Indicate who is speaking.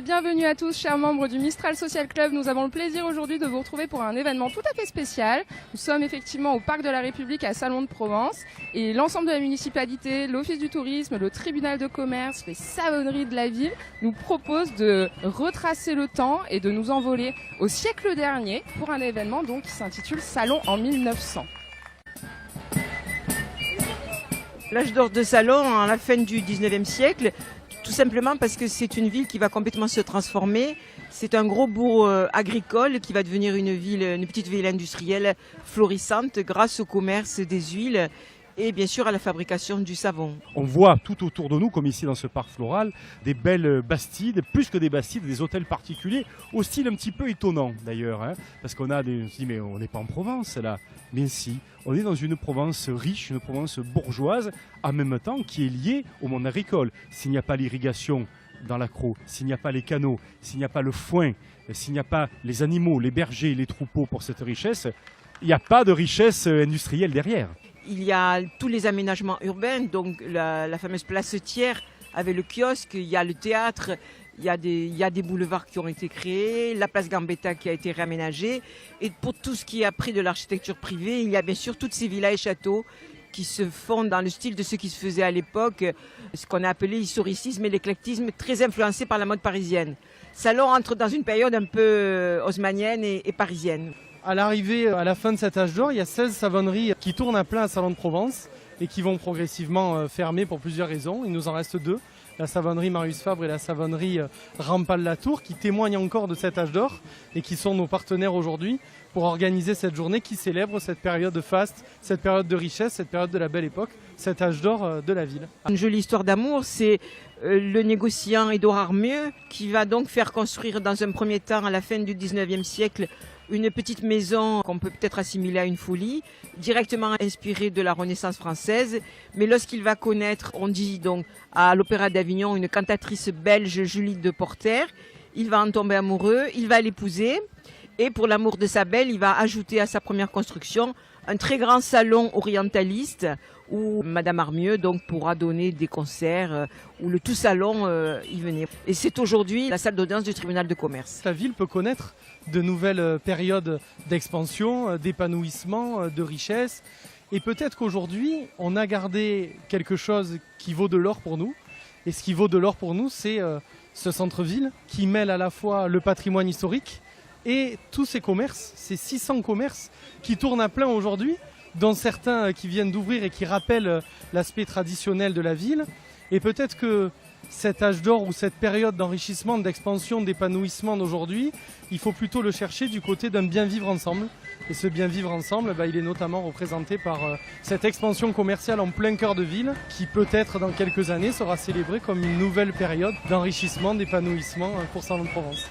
Speaker 1: bienvenue à tous, chers membres du Mistral Social Club. Nous avons le plaisir aujourd'hui de vous retrouver pour un événement tout à fait spécial. Nous sommes effectivement au Parc de la République à Salon de Provence et l'ensemble de la municipalité, l'Office du tourisme, le tribunal de commerce, les savonneries de la ville nous proposent de retracer le temps et de nous envoler au siècle dernier pour un événement donc qui s'intitule Salon en 1900.
Speaker 2: L'âge d'or de Salon à la fin du 19e siècle, tout simplement parce que c'est une ville qui va complètement se transformer. C'est un gros bourg agricole qui va devenir une petite ville industrielle florissante grâce au commerce des huiles et bien sûr à la fabrication du savon.
Speaker 3: On voit tout autour de nous, comme ici dans ce parc floral, des belles bastides, plus que des bastides, des hôtels particuliers, au style un petit peu étonnant d'ailleurs, hein, parce qu'on a on se dit mais on n'est pas en Provence là, mais si, on est dans une Provence riche, une Provence bourgeoise, en même temps qui est liée au monde agricole. S'il n'y a pas l'irrigation dans l'accro, s'il n'y a pas les canaux, s'il n'y a pas le foin, s'il n'y a pas les animaux, les bergers, les troupeaux pour cette richesse, il n'y a pas de richesse industrielle derrière.
Speaker 2: Il y a tous les aménagements urbains, donc la fameuse place Thiers avec le kiosque, il y a le théâtre, il y a des boulevards qui ont été créés, la place Gambetta qui a été réaménagée. Et pour tout ce qui est après de l'architecture privée, il y a bien sûr toutes ces villas et châteaux qui se font dans le style de ce qui se faisait à l'époque, ce qu'on a appelé l'historicisme et l'éclectisme, très influencé par la mode parisienne. Salon entre dans une période un peu haussmannienne et parisienne.
Speaker 4: À l'arrivée, à la fin de cet âge d'or, il y a 16 savonneries qui tournent à plein à Salon de Provence et qui vont progressivement fermer pour plusieurs raisons. Il nous en reste deux, la savonnerie Marius Fabre et la savonnerie Rampal-Latour, qui témoignent encore de cet âge d'or et qui sont nos partenaires aujourd'hui pour organiser cette journée qui célèbre cette période faste, cette période de richesse, cette période de la belle époque, cet âge d'or de la ville.
Speaker 2: Une jolie histoire d'amour, c'est le négociant Édouard Armieux qui va donc faire construire dans un premier temps, à la fin du 19e siècle, une petite maison qu'on peut peut-être assimiler à une folie, directement inspirée de la Renaissance française. Mais lorsqu'il va connaître, on dit donc à l'Opéra d'Avignon, une cantatrice belge, Julie de Porter, il va en tomber amoureux, il va l'épouser. Et pour l'amour de sa belle, il va ajouter à sa première construction un très grand salon orientaliste où Madame Armieux donc pourra donner des concerts où le tout salon y venait. Et c'est aujourd'hui la salle d'audience du tribunal de commerce.
Speaker 4: La ville peut connaître de nouvelles périodes d'expansion, d'épanouissement, de richesse. Et peut-être qu'aujourd'hui, on a gardé quelque chose qui vaut de l'or pour nous. Et ce qui vaut de l'or pour nous, c'est ce centre-ville qui mêle à la fois le patrimoine historique et tous ces commerces, ces 600 commerces qui tournent à plein aujourd'hui, dont certains qui viennent d'ouvrir et qui rappellent l'aspect traditionnel de la ville. Et peut-être que cet âge d'or ou cette période d'enrichissement, d'expansion, d'épanouissement d'aujourd'hui, il faut plutôt le chercher du côté d'un bien vivre ensemble. Et ce bien vivre ensemble, il est notamment représenté par cette expansion commerciale en plein cœur de ville qui peut-être dans quelques années sera célébrée comme une nouvelle période d'enrichissement, d'épanouissement pour Salon de Provence.